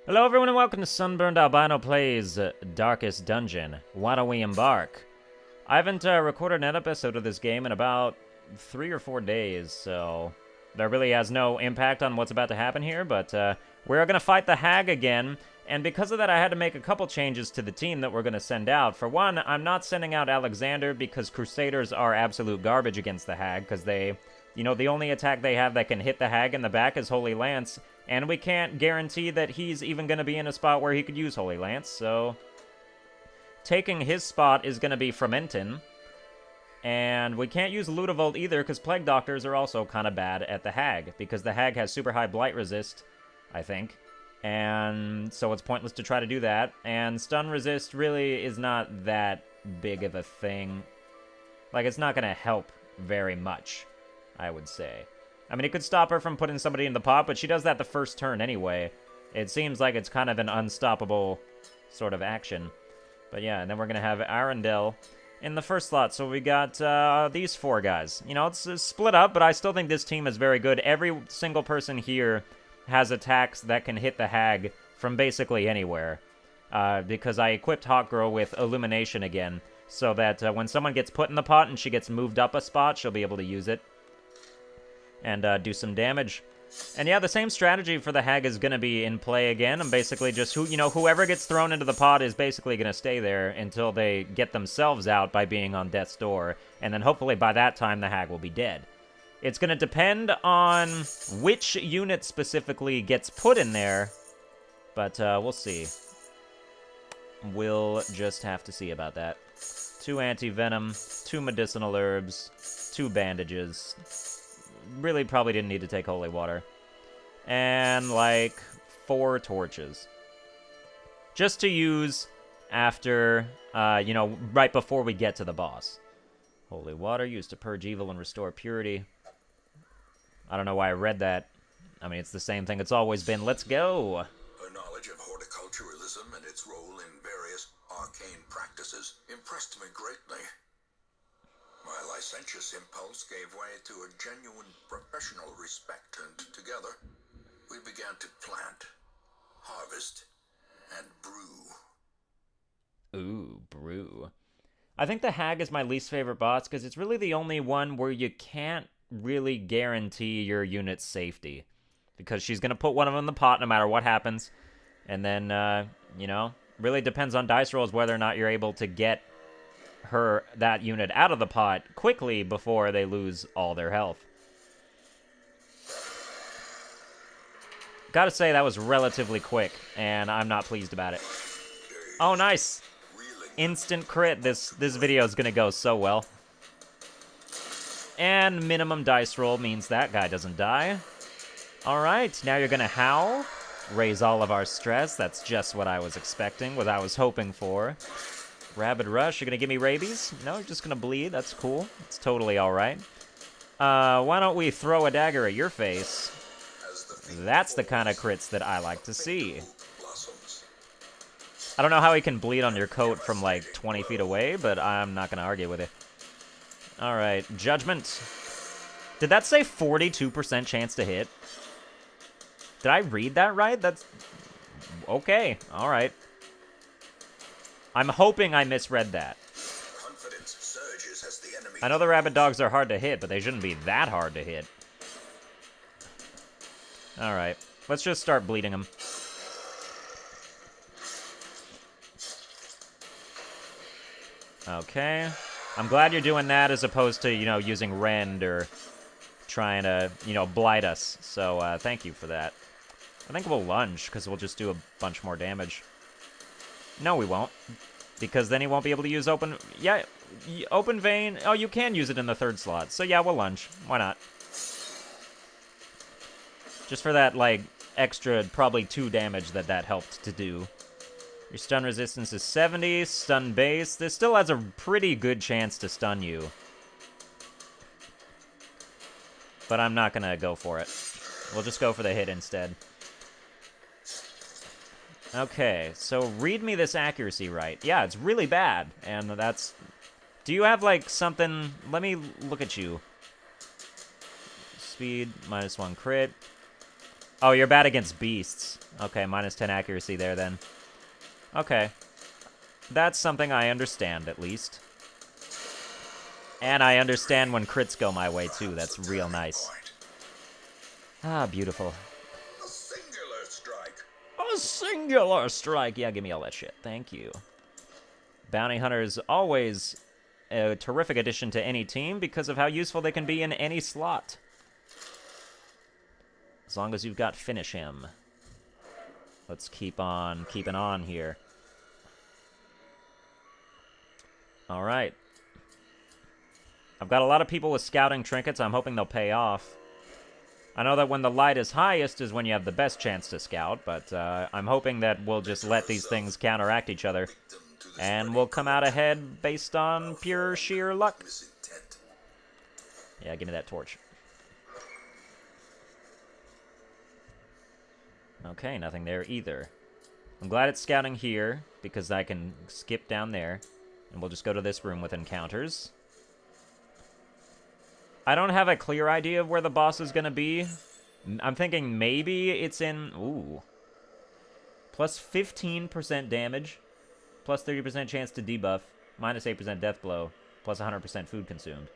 Hello everyone and welcome to Sunburned Albino Plays Darkest Dungeon. Why don't we embark? I haven't recorded an episode of this game in about 3 or 4 days, so that really has no impact on what's about to happen here, but we're gonna fight the Hag again, and because of that I had to make a couple changes to the team that we're gonna send out. For one, I'm not sending out Alexander because Crusaders are absolute garbage against the Hag, because they, the only attack they have that can hit the Hag in the back is Holy Lance, and we can't guarantee that he's even going to be in a spot where he could use Holy Lance, so taking his spot is going to be Frementin. And we can't use Ludavolt either, because Plague Doctors are also kind of bad at the Hag, because the Hag has super high Blight Resist, I think. And so it's pointless to try to do that. And Stun Resist really is not that big of a thing. Like, it's not going to help very much, I would say. I mean, it could stop her from putting somebody in the pot, but she does that the first turn anyway. It seems like it's kind of an unstoppable sort of action. But yeah, and then we're going to have Arundel in the first slot. So we got these 4 guys. It's split up, but I still think this team is very good. Every single person here has attacks that can hit the Hag from basically anywhere. Because I equipped Hawkgirl with Illumination again, so that when someone gets put in the pot and she gets moved up a spot, she'll be able to use it and do some damage. And yeah, the same strategy for the Hag is going to be in play again. I'm basically just, whoever gets thrown into the pot is basically going to stay there until they get themselves out by being on death's door. And then hopefully by that time the Hag will be dead. It's going to depend on which unit specifically gets put in there, but we'll see. We'll just have to see about that. 2 anti-venom, 2 medicinal herbs, 2 bandages. Really probably didn't need to take holy water. And, 4 torches. Just to use after, right before we get to the boss. Holy water used to purge evil and restore purity. I don't know why I read that. I mean, it's the same thing it's always been. Let's go! Her knowledge of horticulturalism and its role in various arcane practices impressed me greatly. My licentious impulse gave way to a genuine professional respect, and together we began to plant, harvest, and brew. Ooh, brew. I think the Hag is my least favorite boss, because it's really the only one where you can't really guarantee your unit's safety. Because she's going to put one of them in the pot no matter what happens. And then, really depends on dice rolls whether or not you're able to get that unit out of the pot quickly before they lose all their health. Gotta say, that was relatively quick, and I'm not pleased about it. Oh, nice! Instant crit. This video is gonna go so well. And minimum dice roll means that guy doesn't die. Alright, now you're gonna howl. Raise all of our stress. That's just what I was expecting, what I was hoping for. Rabid Rush, you're gonna give me rabies? No, you're just gonna bleed. That's cool. It's totally alright. Why don't we throw a dagger at your face? That's the kind of crits that I like to see. I don't know how he can bleed on your coat from 20 feet away, but I'm not gonna argue with it. Alright, Judgment. Did that say 42% chance to hit? Did I read that right? That's... okay, alright. I'm hoping I misread that. I know the rabid dogs are hard to hit, but they shouldn't be that hard to hit. Alright, let's just start bleeding them. Okay. I'm glad you're doing that as opposed to, using Rend or trying to, blight us. So, thank you for that. I think we'll lunge, because we'll just do a bunch more damage. No, we won't. Because then he won't be able to use open... yeah, open vein... oh, you can use it in the 3rd slot. So yeah, we'll lunge. Why not? Just for that, extra, probably 2 damage that helped to do. Your stun resistance is 70. Stun base. This still has a pretty good chance to stun you. But I'm not gonna go for it. We'll just go for the hit instead. Okay, so read me this accuracy right. Yeah, it's really bad, and that's... do you have, something... let me look at you. Speed, -1 crit. Oh, you're bad against beasts. Okay, minus 10 accuracy there, then. Okay. That's something I understand, at least. And I understand when crits go my way, too. That's real nice. Ah, beautiful. A singular strike. A singular strike. Yeah, give me all that shit. Thank you. Bounty Hunters always a terrific addition to any team because of how useful they can be in any slot. As long as you've got Finish Him. Let's keep on keeping on here. All right. I've got a lot of people with scouting trinkets. I'm hoping they'll pay off. I know that when the light is highest is when you have the best chance to scout, but I'm hoping that we'll just let these things counteract each other. And we'll come out ahead based on pure sheer luck. Yeah, give me that torch. Okay, nothing there either. I'm glad it's scouting here, because I can skip down there. And we'll just go to this room with encounters. I don't have a clear idea of where the boss is going to be. I'm thinking maybe it's in... Ooh. Plus 15% damage. Plus 30% chance to debuff. Minus 8% death blow. Plus 100% food consumed.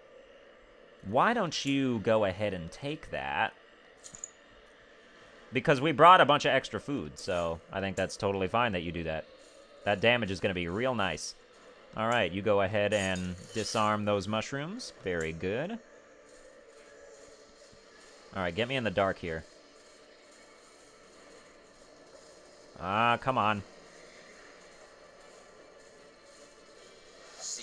Why don't you go ahead and take that? Because we brought a bunch of extra food, so I think that's totally fine that you do that. That damage is going to be real nice. Alright, you go ahead and disarm those mushrooms. Very good. Alright, get me in the dark here. Ah, come on.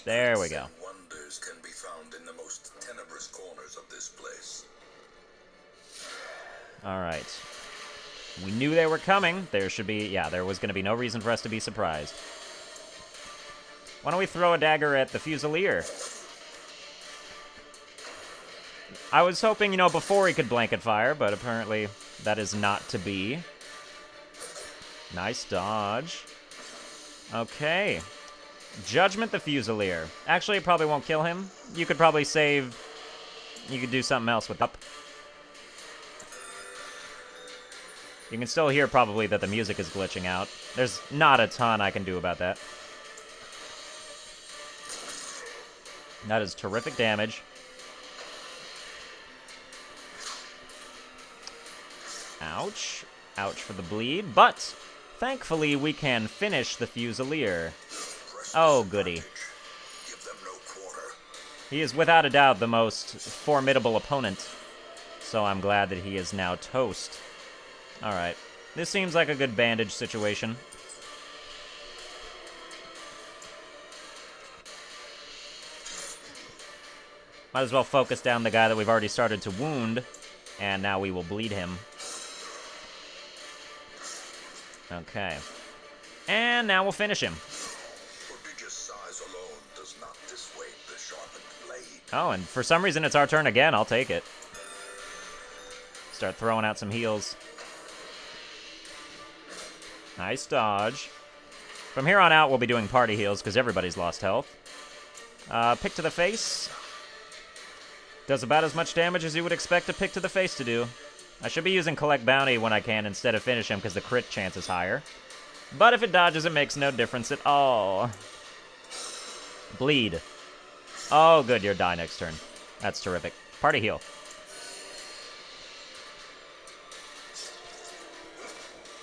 There we go. Wonders can be found in the most tenebrous corners of this place. Alright. We knew they were coming. There should be... Yeah, there was going to be no reason for us to be surprised. Why don't we throw a dagger at the Fusilier? I was hoping, you know, before he could blanket fire, but apparently that is not to be. Nice dodge. Okay. Judgment the Fusilier. Actually, it probably won't kill him. You could probably save... You could do something else with up. You can still hear probably that the music is glitching out. There's not a ton I can do about that. That is terrific damage. Ouch. Ouch for the bleed, but thankfully we can finish the Fusilier. Oh, goody. He is without a doubt the most formidable opponent, so I'm glad that he is now toast. Alright. This seems like a good bandage situation. Might as well focus down the guy that we've already started to wound, and now we will bleed him. Okay. And now we'll finish him. Prodigious size alone does not dissuade the sharpened blade. Oh, and for some reason it's our turn again. I'll take it. Start throwing out some heals. Nice dodge. From here on out, we'll be doing party heals because everybody's lost health. Pick to the face. Does about as much damage as you would expect a pick to the face to do. I should be using Collect Bounty when I can instead of Finish Him because the crit chance is higher. But if it dodges, it makes no difference at all. Bleed. Oh, good. You'll die next turn. That's terrific. Party heal.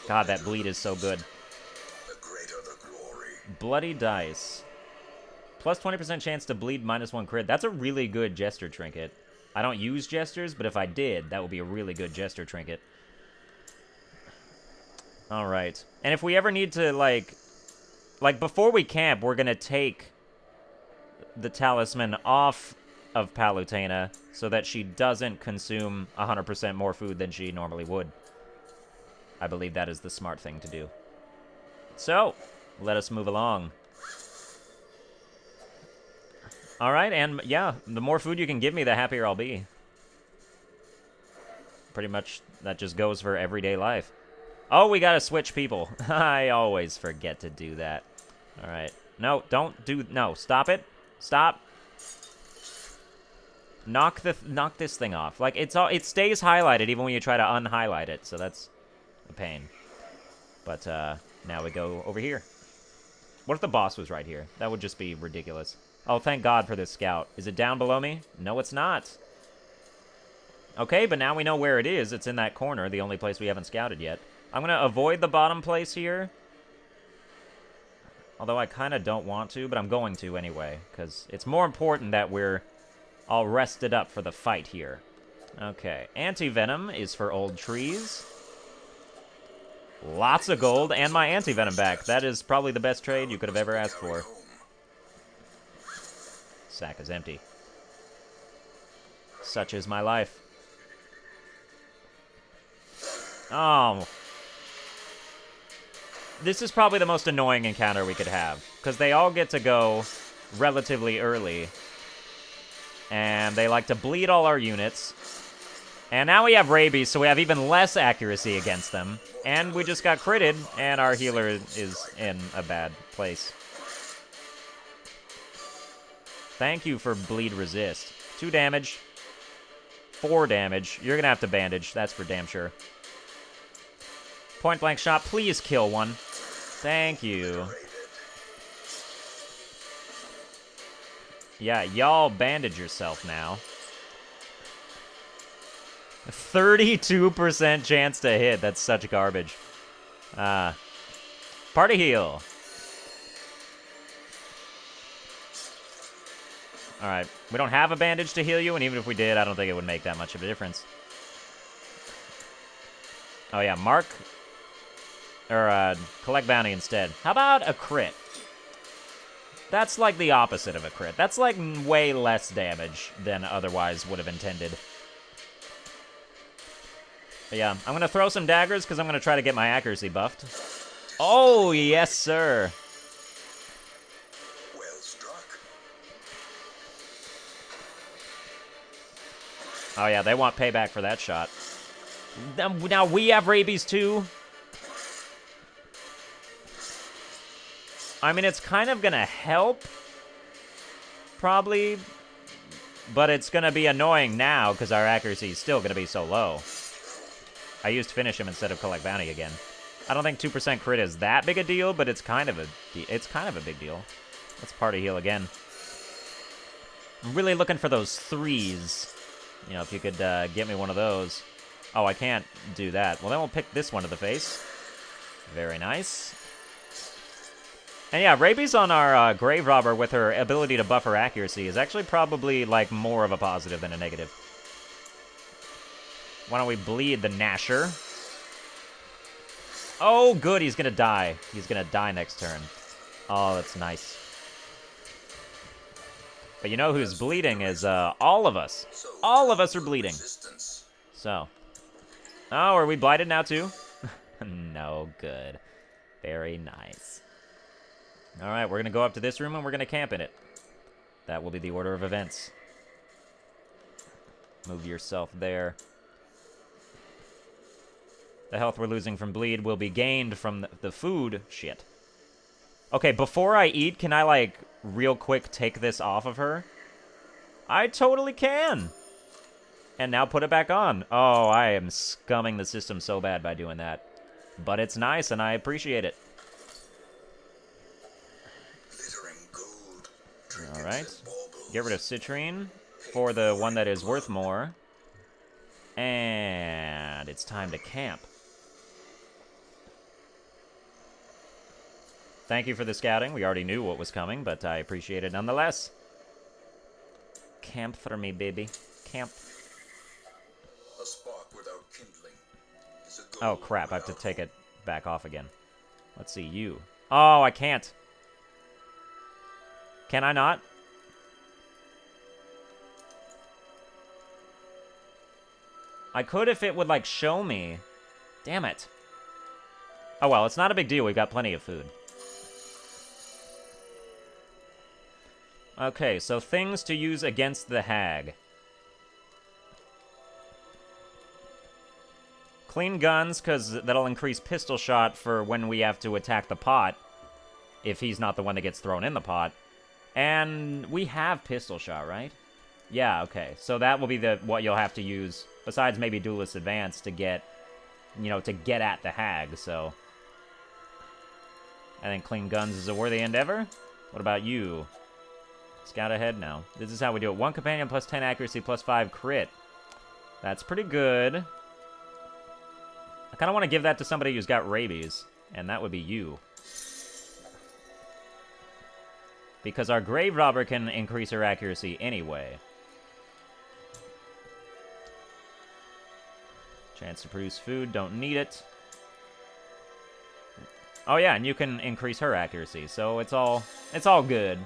God, that bleed is so good. The greater the glory. Bloody dice. Plus 20% chance to bleed, minus 1 crit. That's a really good Jester trinket. I don't use Jesters, but if I did, that would be a really good Jester trinket. Alright. And if we ever need to, like, before we camp, we're gonna take the talisman off of Palutena so that she doesn't consume 100% more food than she normally would. I believe that is the smart thing to do. So, let us move along. Alright, and yeah, the more food you can give me, the happier I'll be. Pretty much, that just goes for everyday life. Oh, we gotta switch people. I always forget to do that. Alright. No, don't do... No, stop it. Stop. Knock this thing off. Like, it stays highlighted even when you try to unhighlight it, so that's a pain. But, now we go over here. What if the boss was right here? That would just be ridiculous. Oh, thank God for this scout. Is it down below me? No, it's not. Okay, but now we know where it is. It's in that corner, the only place we haven't scouted yet. I'm going to avoid the bottom place here. Although I kind of don't want to, but I'm going to anyway, because it's more important that we're all rested up for the fight here. Okay, anti-venom is for old trees. Lots of gold, and my anti-venom back. That is probably the best trade you could have ever asked for. Sack is empty. Such is my life. Oh. This is probably the most annoying encounter we could have, because they all get to go relatively early. And they like to bleed all our units. And now we have rabies, so we have even less accuracy against them. And we just got critted, and our healer is in a bad place. Thank you for bleed resist. 2 damage. 4 damage. You're gonna have to bandage, that's for damn sure. Point blank shot, please kill one. Thank you. Yeah, y'all bandage yourself now. 32% chance to hit. That's such garbage. Party heal. Alright. We don't have a bandage to heal you, and even if we did, I don't think it would make that much of a difference. Oh yeah, mark. Or, collect bounty instead. How about a crit? That's like the opposite of a crit. That's like way less damage than otherwise would have intended. But yeah, I'm going to throw some daggers because I'm going to try to get my accuracy buffed. Oh, yes, sir. Well struck. Oh, yeah, they want payback for that shot. Now we have rabies, too. I mean, it's kind of going to help, probably. But it's going to be annoying now because our accuracy is still going to be so low. I used Finish Him instead of Collect Bounty again. I don't think 2% crit is that big a deal, but it's kind of a big deal. Let's party heal again. I'm really looking for those 3s. You know, if you could get me one of those. Oh, I can't do that. Well, then we'll pick this one to the face. Very nice. And yeah, rabies on our Grave Robber with her ability to buff her accuracy is actually probably, like, more of a positive than a negative. Why don't we bleed the Gnasher? Oh, good, he's gonna die. He's gonna die next turn. Oh, that's nice. But you know who's bleeding is all of us. All of us are bleeding. So. Oh, are we blighted now too? No, good. Very nice. Alright, we're gonna go up to this room and we're gonna camp in it. That will be the order of events. Move yourself there. The health we're losing from bleed will be gained from the food. Shit. Okay, before I eat, can I, like, real quick take this off of her? I totally can! And now put it back on. Oh, I am scumming the system so bad by doing that. But it's nice, and I appreciate it. Alright. Get rid of Citrine for the one that is worth more. And it's time to camp. Thank you for the scouting. We already knew what was coming, but I appreciate it nonetheless. Camp for me, baby. Camp. A spark without kindling is a Oh, goal crap. I have to without take it back off again. Let's see, you. Oh, I can't. Can I not? I could if it would, like, show me. Damn it. Oh, well, it's not a big deal. We've got plenty of food. Okay, so things to use against the hag. Clean guns, because that'll increase pistol shot for when we have to attack the pot. If he's not the one that gets thrown in the pot. And we have pistol shot, right? Yeah, okay. So that will be what you'll have to use, besides maybe Duelist Advance, to get, to get at the hag, so... I think Clean Guns is a worthy endeavor. What about you? Scout ahead? No. This is how we do it. 1 companion plus 10 accuracy plus 5 crit. That's pretty good. I kind of want to give that to somebody who's got rabies, and that would be you. Because our Grave Robber can increase her accuracy anyway. Chance to produce food, don't need it. Oh yeah, and you can increase her accuracy, so it's all good.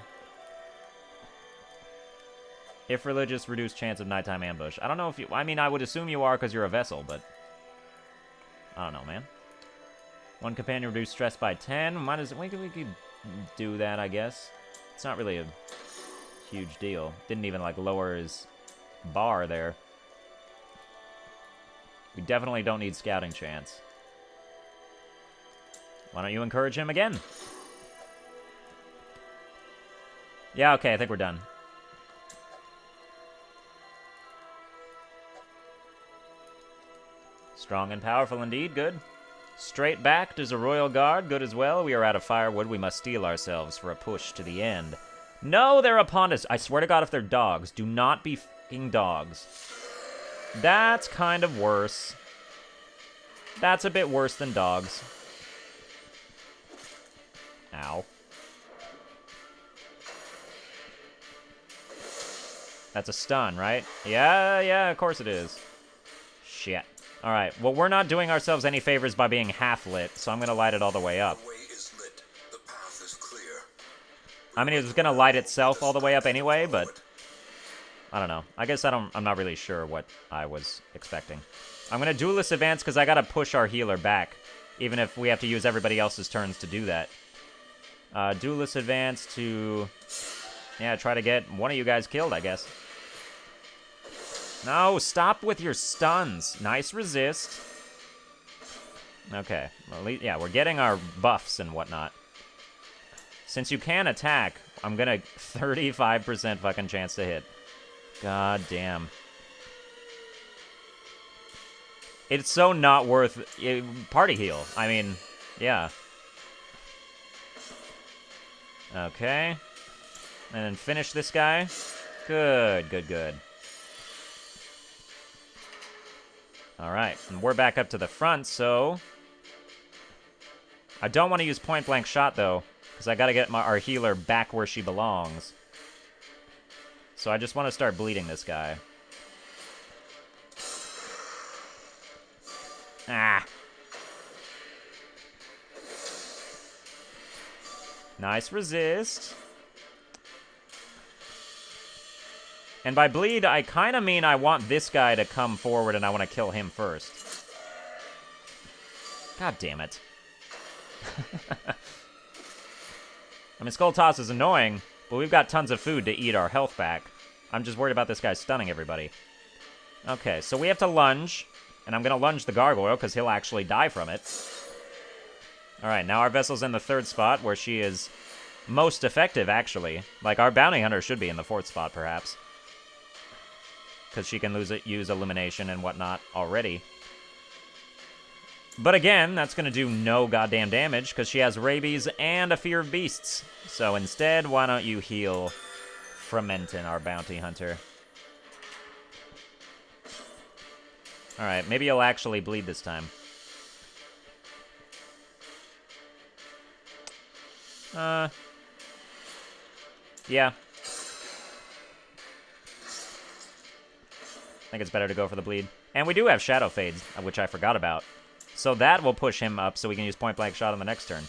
If religious, reduce chance of nighttime ambush. I don't know if you... I mean, I would assume you are because you're a vessel, but... I don't know, man. 1 companion, reduce stress by 10. We could do that, I guess. It's not really a huge deal. Didn't even, like, lower his bar there. We definitely don't need scouting chance. Why don't you encourage him again? Yeah, okay, I think we're done. Strong and powerful indeed, good. Straight backed is a royal guard, good as well. We are out of firewood, we must steel ourselves for a push to the end. No, they're upon us. I swear to God, if they're dogs, do not be f***ing dogs. That's kind of worse. That's a bit worse than dogs. Ow. That's a stun, right? Yeah, of course it is. Shit. Alright, well, we're not doing ourselves any favors by being half-lit, so I'm gonna light it all the way up. The way is lit. The path is clear. I mean, it was gonna light itself all the way up anyway, but... I don't know. I guess I'm not really sure what I was expecting. I'm gonna Duelist Advance because I gotta push our healer back, even if we have to use everybody else's turns to do that. Duelist Advance to... yeah, try to get one of you guys killed, I guess. No, stop with your stuns. Nice resist. Okay. Well, yeah, we're getting our buffs and whatnot. Since you can attack, I'm gonna 35% fucking chance to hit. God damn. It's so not worth... party heal. I mean, yeah. Okay. And then finish this guy. Good, good, good. Alright, and we're back up to the front, so... I don't want to use point-blank shot, though, because I gotta get our healer back where she belongs. So I just want to start bleeding this guy. Ah! Nice resist. And by bleed, I kind of mean I want this guy to come forward and I want to kill him first. God damn it. I mean, Skull Toss is annoying, but we've got tons of food to eat our health back. I'm just worried about this guy stunning everybody. Okay, so we have to lunge, and I'm going to lunge the Gargoyle because he'll actually die from it. Alright, now our vessel's in the 3rd spot where she is most effective, actually. Like, our Bounty Hunter should be in the 4th spot, perhaps. Because she can use Illumination and whatnot already. But again, that's going to do no goddamn damage, because she has Rabies and a Fear of Beasts. So instead, why don't you heal Frementin, our Bounty Hunter? Alright, maybe he'll actually bleed this time. Yeah. I think it's better to go for the bleed. And we do have Shadow Fades, which I forgot about. So that will push him up so we can use point-blank shot on the next turn.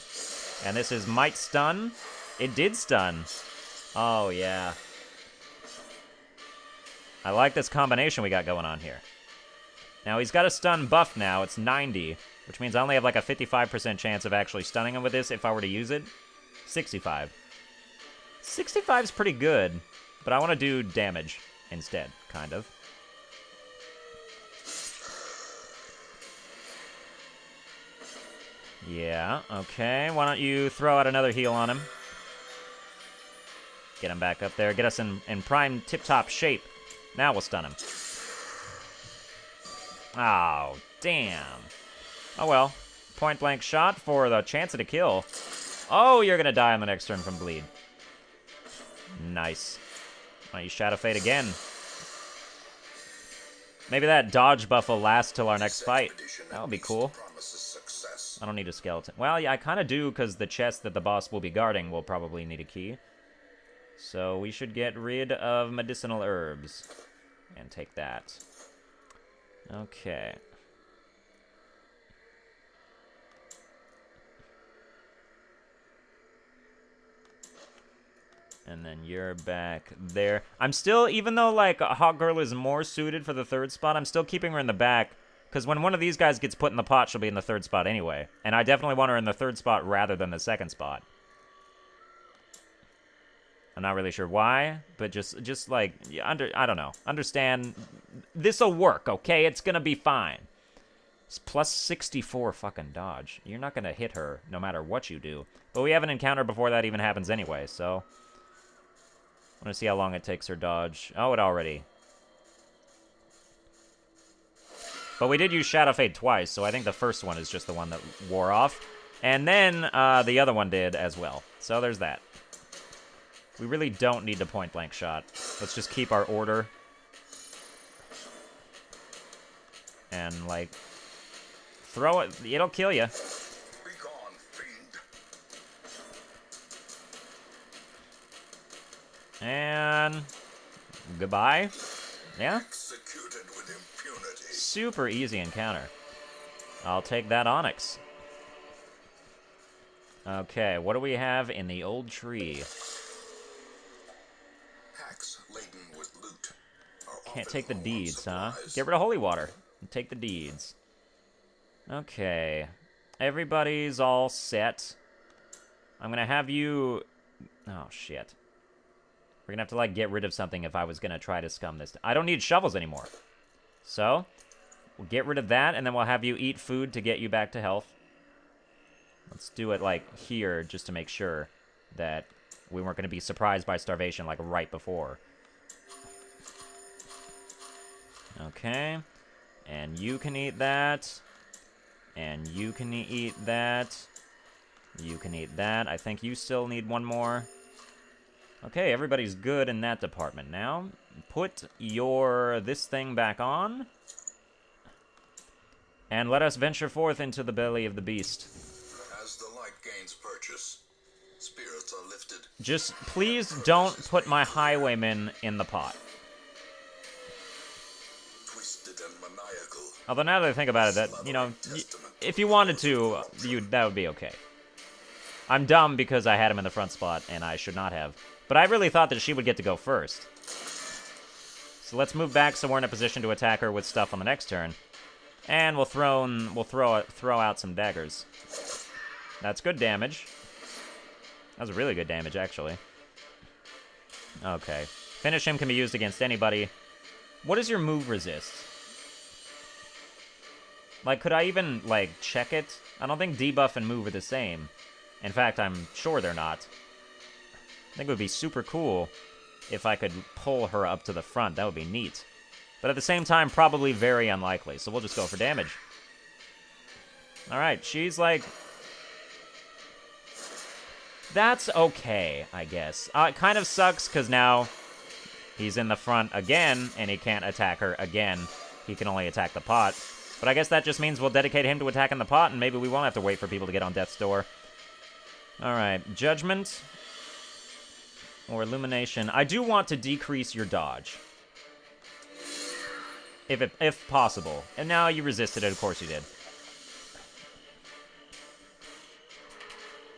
And this is Might Stun. It did stun. Oh, yeah. I like this combination we got going on here. Now, he's got a stun buff now. It's 90, which means I only have like a 55% chance of actually stunning him with this if I were to use it. 65. 65 is pretty good, but I want to do damage instead, kind of. Yeah, okay. Why don't you throw out another heal on him? Get him back up there. Get us in prime tip-top shape Now we'll stun him. Oh, damn. Oh well. Point blank shot for the chance at a kill. Oh, you're gonna die on the next turn from bleed. Nice. Why don't you Shadow Fade again? Maybe that dodge buff will last till our next fight. That would be cool. I don't need a skeleton. Well, yeah, I kind of do, because the chest that the boss will be guarding will probably need a key. So we should get rid of medicinal herbs. And take that. Okay. And then you're back there. I'm still, even though, like, Hawk Girl is more suited for the third spot, I'm still keeping her in the back. Because when one of these guys gets put in the pot, she'll be in the third spot anyway. And I definitely want her in the third spot rather than the second spot. I'm not really sure why, but just like, I don't know. Understand, this'll work, okay? It's gonna be fine. It's plus 64 fucking dodge. You're not gonna hit her no matter what you do. But we have an encounter before that even happens anyway, so... I want to see how long it takes her dodge. Oh, it already. But we did use Shadow Fade twice, so I think the first one is just the one that wore off. And then the other one did as well. So there's that. We really don't need the point blank shot. Let's just keep our order. And, like, throw it. It'll kill you. And goodbye. Yeah. Super easy encounter. I'll take that Onyx. Okay, what do we have in the old tree? Can't take the deeds, huh? Get rid of holy water and take the deeds. Okay. Everybody's all set. I'm gonna have you... Oh, shit. We're gonna have to, like, get rid of something if I was gonna try to scum this. I don't need shovels anymore. So, we'll get rid of that, and then we'll have you eat food to get you back to health. Let's do it, like, here, just to make sure that we weren't gonna be surprised by starvation, like, right before. Okay. And you can eat that. And you can eat that. You can eat that. I think you still need one more. Okay, everybody's good in that department now. Put this thing back on. And let us venture forth into the belly of the beast. As the light gains purchase, spirits are lifted. Just please don't put my highwaymen in the pot. Twisted and maniacal. Although now that I think about it, that, you know, if you wanted to, that would be okay. I'm dumb because I had him in the front spot, and I should not have. But I really thought that she would get to go first. So let's move back so we're in a position to attack her with stuff on the next turn. And we'll throw out some daggers. That's good damage. That was really good damage, actually. Okay. Finish him can be used against anybody. What does your move resist? Like, could I even, like, check it? I don't think debuff and move are the same. In fact, I'm sure they're not. I think it would be super cool if I could pull her up to the front. That would be neat. But at the same time, probably very unlikely. So we'll just go for damage. Alright, she's like... That's okay, I guess. It kind of sucks, because now he's in the front again, and he can't attack her again. He can only attack the pot. But I guess that just means we'll dedicate him to attacking the pot, and maybe we won't have to wait for people to get on death's door. Alright, Judgment. Or Illumination. I do want to decrease your dodge. If possible. And now you resisted it, of course you did.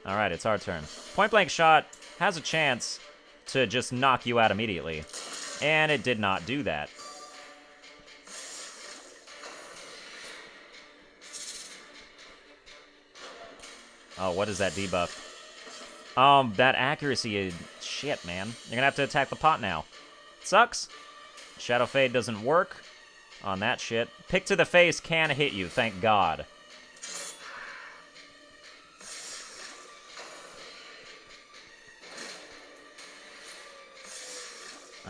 Alright, it's our turn. Point blank shot has a chance to just knock you out immediately. And it did not do that. Oh, what is that debuff? That accuracy is... Shit, man. You're gonna have to attack the pot now. Sucks. Shadow Fade doesn't work on that shit. Pick to the face can hit you, thank God.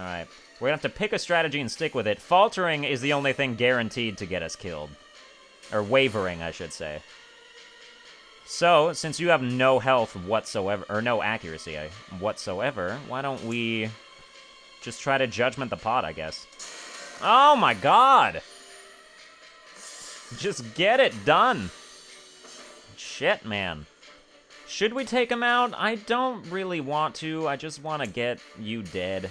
Alright. We're gonna have to pick a strategy and stick with it. Faltering is the only thing guaranteed to get us killed. Or wavering, I should say. So, since you have no health whatsoever, or no accuracy whatsoever, why don't we just try to judgment the pot, I guess. Oh my god! Just get it done! Shit, man. Should we take him out? I don't really want to. I just want to get you dead.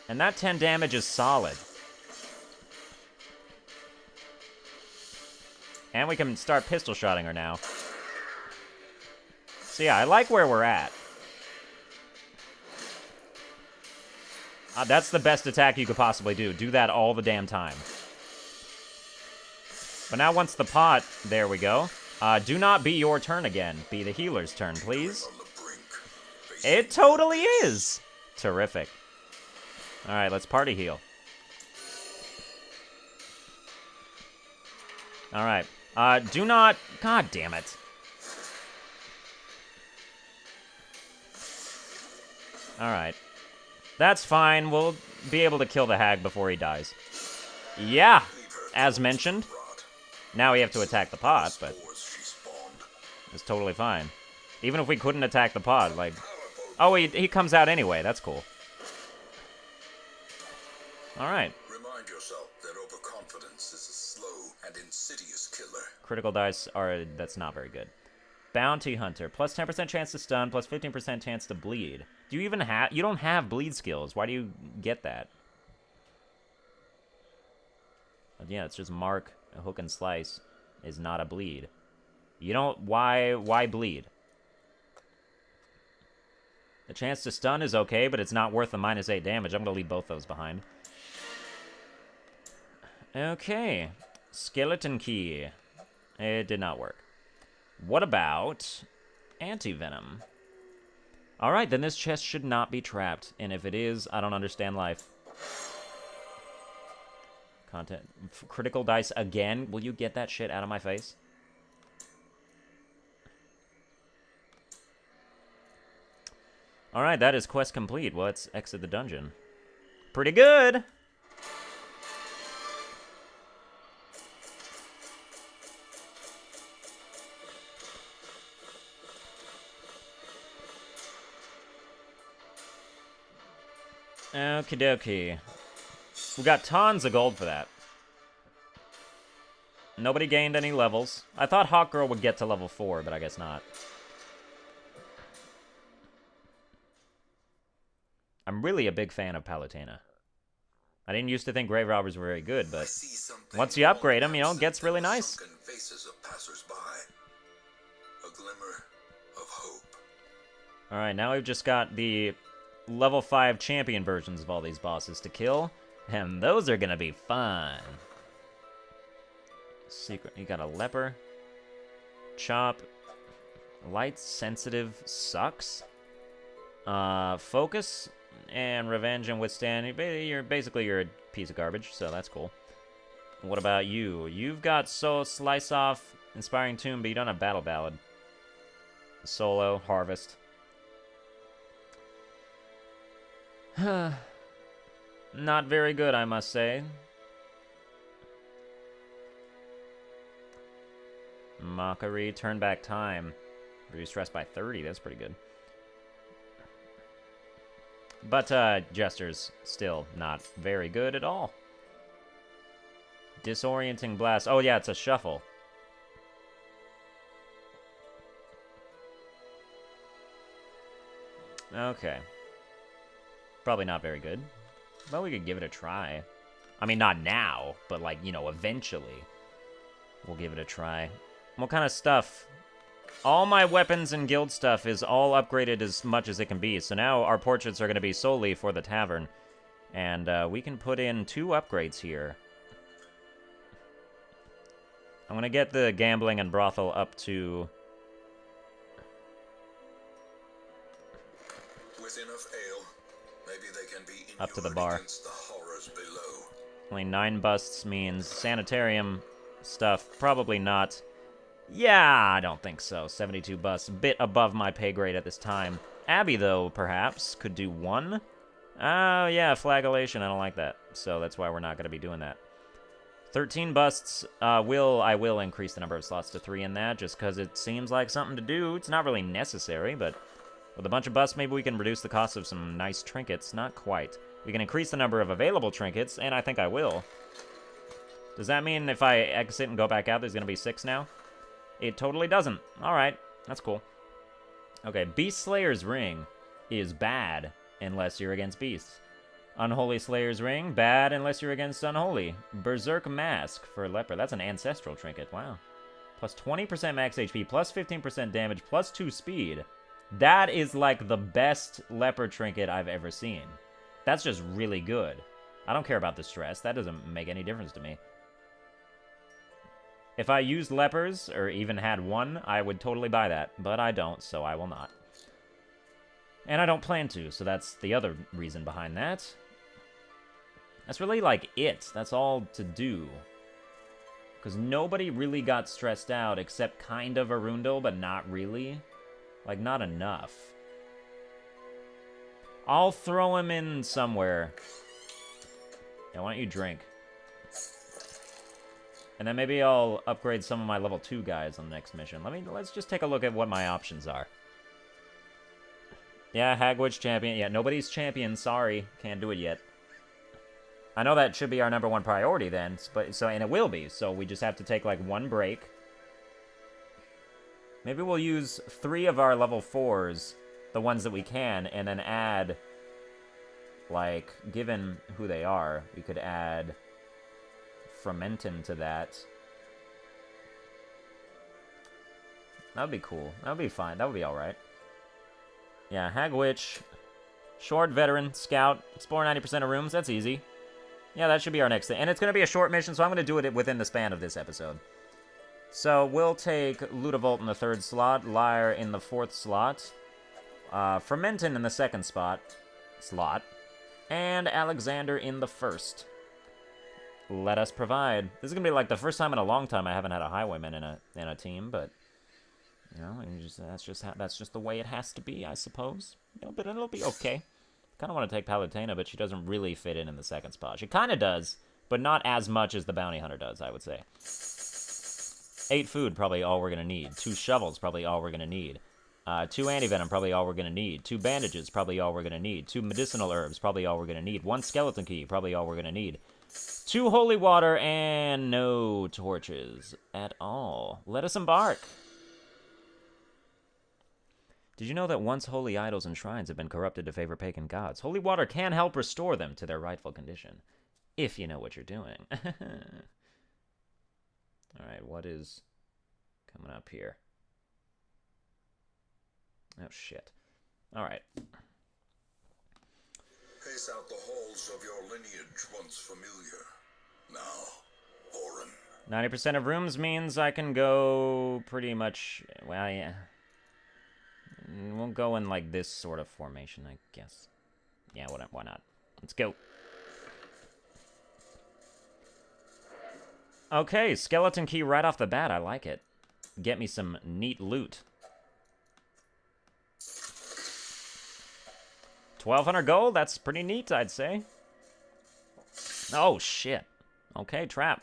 And that 10 damage is solid. And we can start pistol-shotting her now. So yeah, I like where we're at. That's the best attack you could possibly do. Do that all the damn time. But now once the pot... There we go. Do not be your turn again. Be the healer's turn, please. It totally is! Terrific. Alright, let's party heal. Alright. Do not... God damn it. Alright. That's fine. We'll be able to kill the hag before he dies. Yeah! As mentioned. Now we have to attack the pot, but... it's totally fine. Even if we couldn't attack the pod, like... Oh, he comes out anyway. That's cool. Alright. Remind yourself that overconfidence is a slow and insidious killer. Critical dice are... That's not very good. Bounty Hunter. Plus 10% chance to stun, plus 15% chance to bleed. Do you even have... You don't have bleed skills. Why do you get that? But yeah, it's just mark, a hook and slice is not a bleed. You don't... Why bleed? The chance to stun is okay, but it's not worth the -8 damage. I'm gonna leave both those behind. Okay. Skeleton Key. It did not work. What about anti-venom? Alright, then this chest should not be trapped. And if it is, I don't understand life. Content. Critical dice again? Will you get that shit out of my face? Alright, that is quest complete. Well, let's exit the dungeon. Pretty good! Okie dokie. We got tons of gold for that. Nobody gained any levels. I thought Hawkgirl would get to level 4, but I guess not. I'm really a big fan of Palutena. I didn't used to think Grave Robbers were very good, but once you upgrade them, you know, it gets really nice. Alright, now we've just got the level 5 champion versions of all these bosses to kill, and those are gonna be fun. Secret, you got a leper. Chop. Light sensitive sucks. Focus and revenge and withstand. You're a piece of garbage, so that's cool. What about you? You've got slice off, inspiring tune, but you don't have battle ballad. Solo, harvest. Not very good, I must say. Mockery, turn back time. Reduce stress by 30, that's pretty good. But, Jester's still not very good at all. Disorienting blast. Oh, yeah, it's a shuffle. Okay. Probably not very good. But we could give it a try. I mean, not now, but, like, you know, eventually. We'll give it a try. What kind of stuff? All my weapons and guild stuff is all upgraded as much as it can be. So now our portraits are going to be solely for the tavern. And we can put in 2 upgrades here. I'm going to get the gambling and brothel up to... With enough ale, maybe they can be up to the bar. against the horrors below. Only 9 busts means sanitarium stuff. Probably not. Yeah, I don't think so. 72 busts, a bit above my pay grade at this time. Abby, though, perhaps, could do 1. Oh, yeah, flagellation. I don't like that. So that's why we're not going to be doing that. 13 busts. I will increase the number of slots to 3 in that, just because it seems like something to do. It's not really necessary, but with a bunch of busts, maybe we can reduce the cost of some nice trinkets. Not quite. We can increase the number of available trinkets, and I think I will. Does that mean if I exit and go back out, there's going to be 6 now? It totally doesn't. All right. That's cool. Okay, Beast Slayer's Ring is bad unless you're against beasts. Unholy Slayer's Ring, bad unless you're against Unholy. Berserk Mask for Leper. That's an ancestral trinket. Wow. Plus 20% max HP, plus 15% damage, plus 2 speed. That is like the best Leper trinket I've ever seen. That's just really good. I don't care about the stress. That doesn't make any difference to me. If I used lepers, or even had one, I would totally buy that. But I don't, so I will not. And I don't plan to, so that's the other reason behind that. That's really, like, it. That's all to do. Because nobody really got stressed out, except kind of Arundel, but not really. Like, not enough. I'll throw him in somewhere. Yeah, why don't you drink? And then maybe I'll upgrade some of my level 2 guys on the next mission. Let's just take a look at what my options are. Yeah, Hagwitch champion. Yeah, nobody's champion. Sorry, can't do it yet. I know that should be our #1 priority then, and it will be. So we just have to take like one break. Maybe we'll use 3 of our level 4s, the ones that we can, and then add, like, given who they are, we could add Fermentin to that. That would be cool. That would be fine. That would be alright. Yeah, Hagwitch. Short, veteran, scout, explore 90% of rooms. That's easy. Yeah, that should be our next thing. And it's going to be a short mission, so I'm going to do it within the span of this episode. So we'll take Ludavolt in the 3rd slot, Lyre in the 4th slot, Fermentin in the 2nd slot, and Alexander in the 1st. Let us provide. This is going to be like the first time in a long time I haven't had a highwayman in a team, but you know, that's just the way it has to be, I suppose. You know, but it'll be okay. Kind of want to take Palutena, but she doesn't really fit in the 2nd spot. She kind of does, but not as much as the Bounty Hunter does, I would say. 8 food, probably all we're going to need. 2 shovels, probably all we're going to need. 2 antivenom, probably all we're going to need. 2 bandages, probably all we're going to need. 2 medicinal herbs, probably all we're going to need. 1 skeleton key, probably all we're going to need. 2 holy water, and no torches at all. Let us embark. Did you know that once holy idols and shrines have been corrupted to favor pagan gods, holy water can help restore them to their rightful condition, if you know what you're doing. Alright, what is coming up here? Oh, shit. Alright. Pace out the halls of your lineage once familiar. Now, foreign. 90% of rooms means I can go pretty much... Well, yeah. We'll go in, like, this sort of formation, I guess. Yeah, why not? Let's go. Okay, skeleton key right off the bat. I like it. Get me some neat loot. 1,200 gold? That's pretty neat, I'd say. Oh, shit. Okay, trap.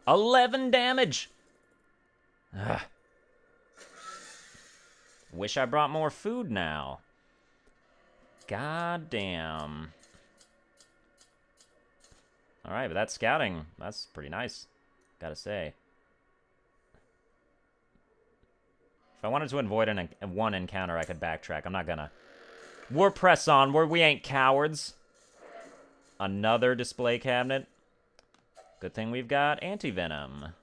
11 damage! Ugh. Wish I brought more food now. God damn. Alright, but that's scouting. That's pretty nice, gotta say. If I wanted to avoid one encounter, I could backtrack. I'm not gonna. We're press on. We ain't cowards. Another display cabinet. Good thing we've got anti-venom.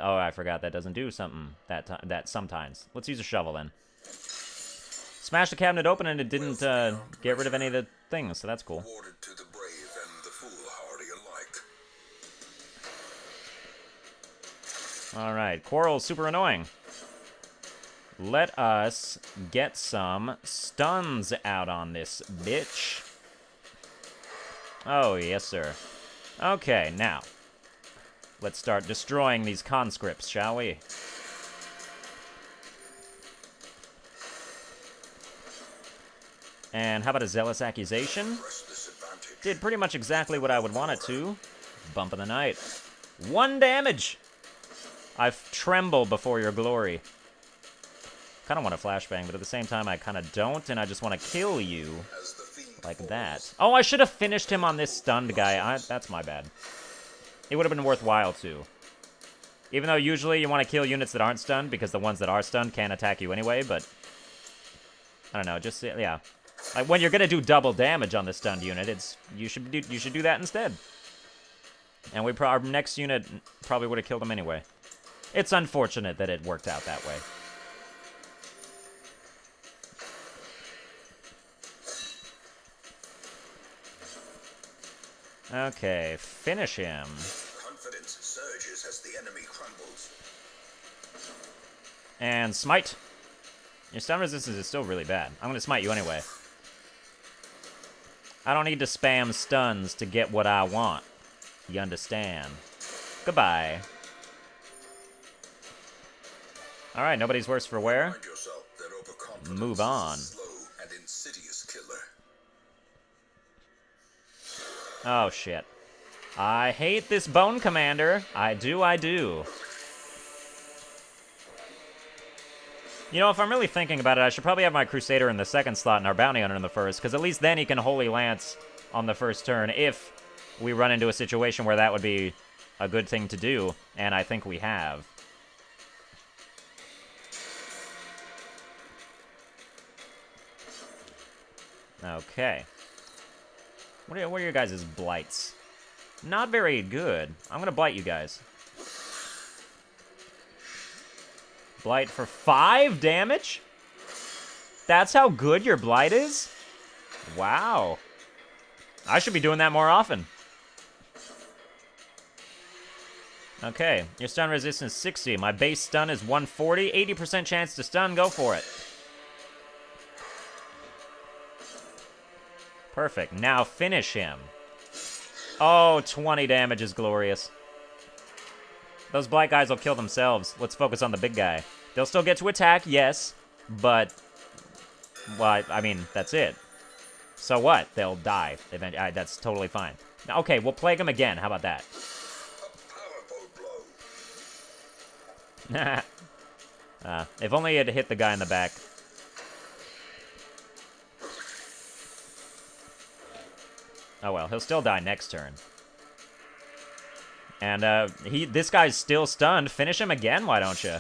Oh, I forgot that doesn't do something that sometimes. Let's use a shovel then. Smashed the cabinet open and it didn't get rid of any of the things, so that's cool. Awarded to the brave and the foolhardy alike. All right, Quarrel's super annoying. Let us get some stuns out on this bitch. Oh, yes, sir. Okay, now. Let's start destroying these conscripts, shall we? And how about a Zealous Accusation? Press this advantage. Did pretty much exactly what I would want it to. Bump of the night. 1 damage! I tremble before your glory. Kind of want a flashbang, but at the same time I kind of don't, and I just want to kill you. As the fiend Like falls, that. Oh, I should have finished him on this stunned guy. That's my bad. It would have been worthwhile, too. Even though usually you want to kill units that aren't stunned, because the ones that are stunned can't attack you anyway, but... I don't know, just, yeah. Like, when you're gonna do double damage on the stunned unit, you should do that instead. And our next unit probably would have killed him anyway. It's unfortunate that it worked out that way. Okay, finish him. confidence surges as the enemy crumbles. And smite. Your stun resistance is still really bad. I'm gonna smite you anyway. I don't need to spam stuns to get what I want. You understand? Goodbye. Alright, nobody's worse for wear. Remind yourself that overconfidence Move on. is a slow and insidious killer. Oh, shit. I hate this bone commander. I do. You know, if I'm really thinking about it, I should probably have my Crusader in the second slot and our Bounty Hunter in the first, because at least then he can Holy Lance on the first turn if we run into a situation where that would be a good thing to do, and I think we have. Okay. What are your guys' blights? Not very good. I'm gonna blight you guys. Blight for 5 damage? That's how good your blight is? Wow. I should be doing that more often. Okay, your stun resistance is 60. My base stun is 140. 80% chance to stun. Go for it. Perfect. Now finish him. Oh, 20 damage is glorious. Those blight guys will kill themselves. Let's focus on the big guy. They'll still get to attack, yes, but... well, I mean, that's it. So what? They'll die. That's totally fine. Okay, we'll plague him again. How about that? A powerful blow. If only it had hit the guy in the back. Oh well, he'll still die next turn. And this guy's still stunned. Finish him again, why don't you?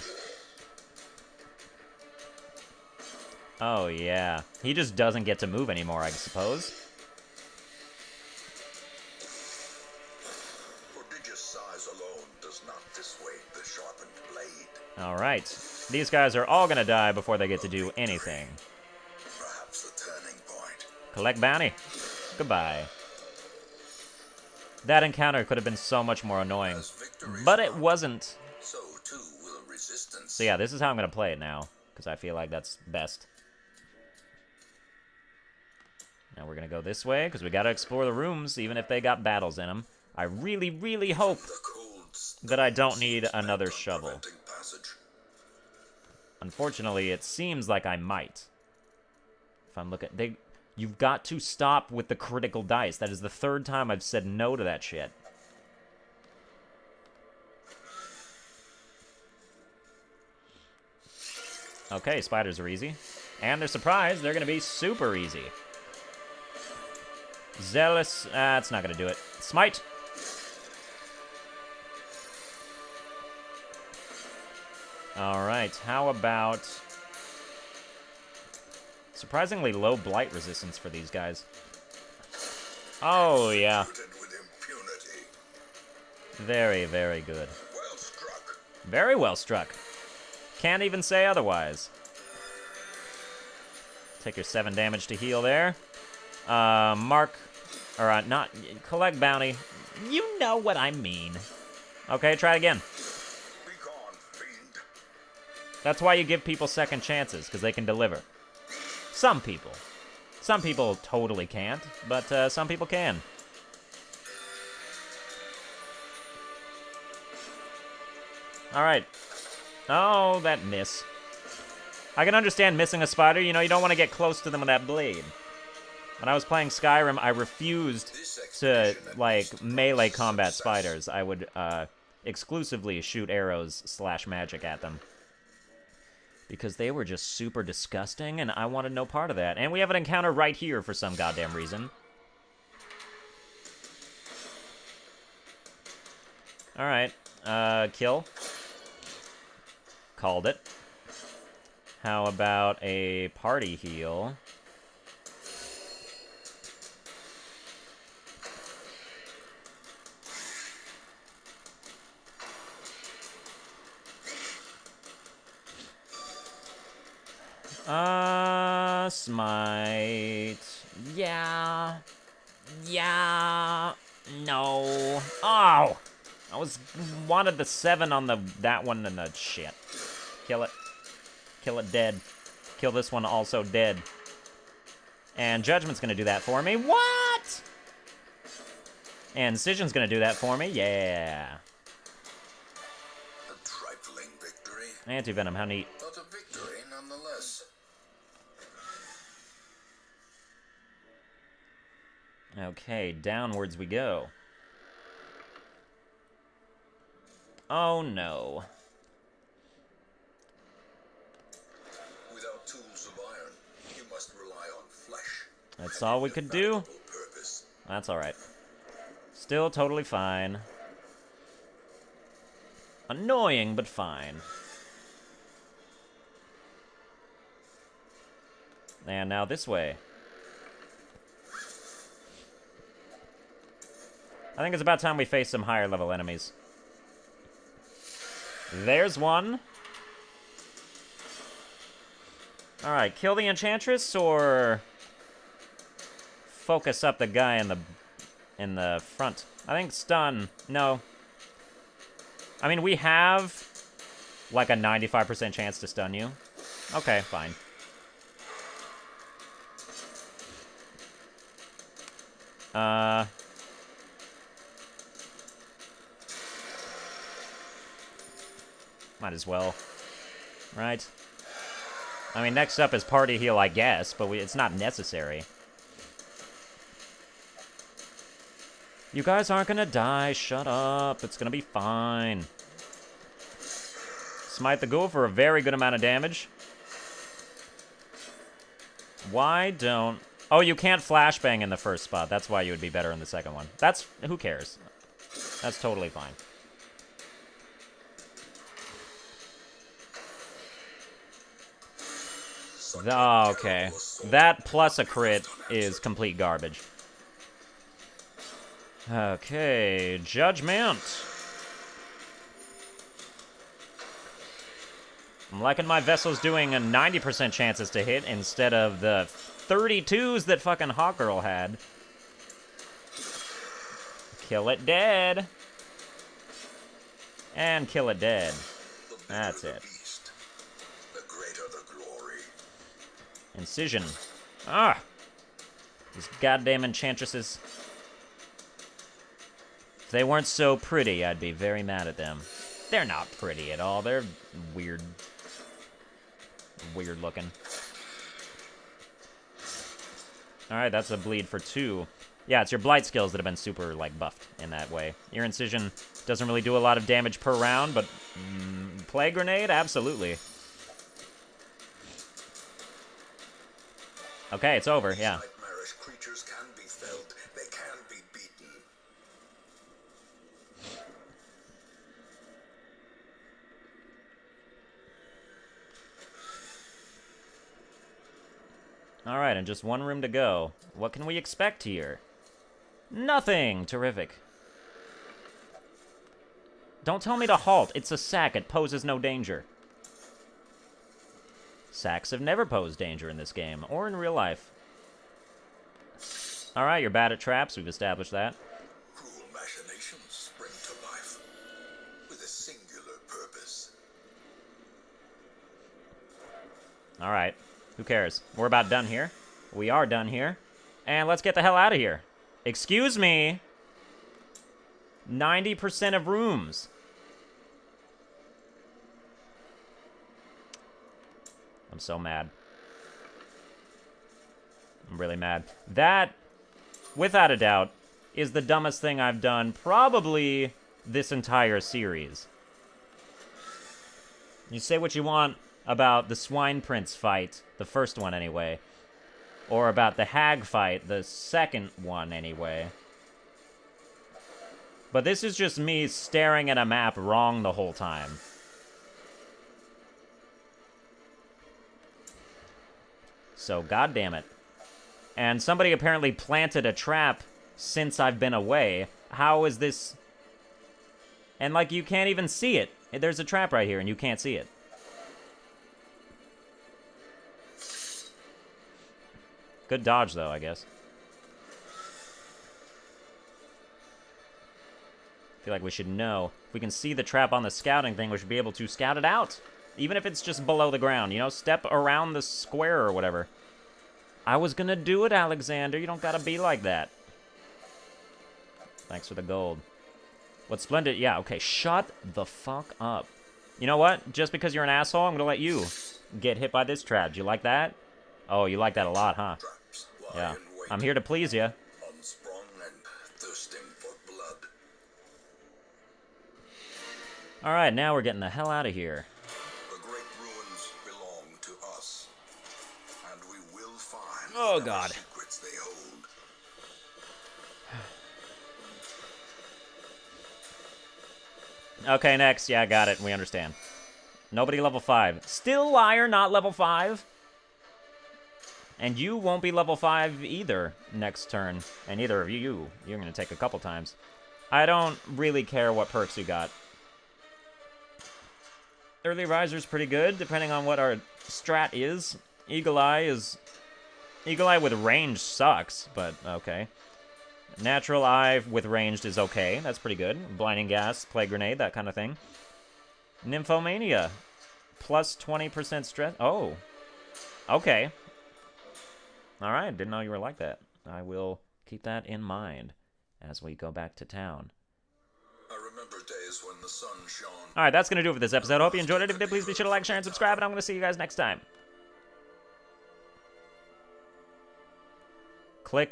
Oh yeah, he just doesn't get to move anymore, I suppose. Prodigious size alone does not dissuade the sharpened blade. All right, these guys are all gonna die before they get to do anything. Perhaps a turning point. Collect bounty. Goodbye. That encounter could have been so much more annoying, but it wasn't. So too will resistance. So yeah, this is how I'm gonna play it now, because I feel like that's best. Now we're gonna go this way, because we gotta explore the rooms, even if they got battles in them. I really, really hope that I don't need another shovel. Unfortunately, it seems like I might. If I'm looking... You've got to stop with the critical dice. That is the 3rd time I've said no to that shit. Okay, spiders are easy. And they're surprised. They're going to be super easy. Zealous. That's not going to do it. Smite. Alright, how about... surprisingly low blight resistance for these guys. Oh, yeah. Very, very good. Well struck. Very well struck. Can't even say otherwise. Take your 7 damage to heal there. Collect bounty. You know what I mean. Okay, try it again. Be gone, fiend. That's why you give people second chances, because they can deliver. Some people. Some people totally can't, but some people can. Alright. Oh, that miss. I can understand missing a spider. You know, you don't want to get close to them with that blade. When I was playing Skyrim, I refused to, like, melee combat spiders. I would, exclusively shoot arrows / magic at them. Because they were just super disgusting, and I wanted no part of that. And we have an encounter right here for some goddamn reason. Alright, kill. Called it. How about a party heal? Smite. Yeah. Yeah. No. Oh! Wanted the 7 on that one and the shit. Kill it. Kill it dead. Kill this one also dead. And Judgment's gonna do that for me. What? And Incision's gonna do that for me. Yeah. A trifling victory. Anti-Venom, how neat. But a victory nonetheless. Okay, downwards we go. Oh no. Without tools of iron, you must rely on flesh. That's all we could do? That's alright. Still totally fine. Annoying, but fine. And now this way. I think it's about time we face some higher level enemies. There's one. Alright, kill the Enchantress or focus up the guy in the front. I think stun. No. I mean, we have like a 95% chance to stun you. Okay, fine. Might as well. Right? I mean, next up is party heal, I guess, but it's not necessary. You guys aren't gonna die. Shut up. It's gonna be fine. Smite the ghoul for a very good amount of damage. Why don't... Oh, you can't flashbang in the first spot. That's why you would be better in the second one. That's... Who cares? That's totally fine. Oh, okay. That plus a crit is complete garbage. Okay, Judgment. I'm liking my vessels doing a 90% chances to hit instead of the 32s that fucking Hawkgirl had. Kill it dead. And kill it dead. That's it. Incision. Ah! These goddamn enchantresses. If they weren't so pretty, I'd be very mad at them. They're not pretty at all. They're weird. Weird looking. Alright, that's a bleed for 2. Yeah, it's your blight skills that have been super, like, buffed in that way. Your incision doesn't really do a lot of damage per round, but... Plague Grenade? Absolutely. Okay, it's over, yeah. Nightmarish creatures can be felled. They can be beaten. Alright, and just one room to go. What can we expect here? Nothing! Terrific. Don't tell me to halt. It's a sack. It poses no danger. Sacks have never posed danger in this game, or in real life. Alright, you're bad at traps. We've established that. Cruel machinations spring to life with a singular purpose. Alright, who cares? We're about done here. We are done here. And let's get the hell out of here. Excuse me. 90% of rooms. I'm so mad. I'm really mad. That, without a doubt, is the dumbest thing I've done probably this entire series. You say what you want about the Swine Prince fight, the first one anyway, or about the Hag fight, the second one anyway. But this is just me staring at a map wrong the whole time. So, goddamn it. And somebody apparently planted a trap since I've been away. How is this... And, like, you can't even see it. There's a trap right here, and you can't see it. Good dodge, though, I guess. I feel like we should know. If we can see the trap on the scouting thing, we should be able to scout it out. Even if it's just below the ground, you know? Step around the square or whatever. I was gonna do it, Alexander. You don't gotta be like that. Thanks for the gold. What's splendid? Yeah, okay. Shut the fuck up. You know what? Just because you're an asshole, I'm gonna let you get hit by this trap. Do you like that? Oh, you like that a lot, huh? Yeah. I'm here to please you. Unsprung and thirsting for blood. Alright, now we're getting the hell out of here. The great ruins belong to us, and we will find Oh, whatever God. secrets they hold. Okay, next. Yeah, got it. We understand. Nobody level 5. Still liar, not level 5. And you won't be level 5 either next turn. And either of you, you're going to take a couple times. I don't really care what perks you got. Early Riser's pretty good, depending on what our strat is. Eagle Eye with range sucks, but okay. Natural Eye with ranged is okay. That's pretty good. Blinding Gas, Plague Grenade, that kind of thing. Nymphomania. Plus 20% stress. Oh. Okay. Alright, didn't know you were like that. I will keep that in mind as we go back to town. I remember days when the sun shone. Alright, that's going to do it for this episode. Hope you enjoyed it. If you did, please be sure to like, share, and subscribe, and I'm going to see you guys next time.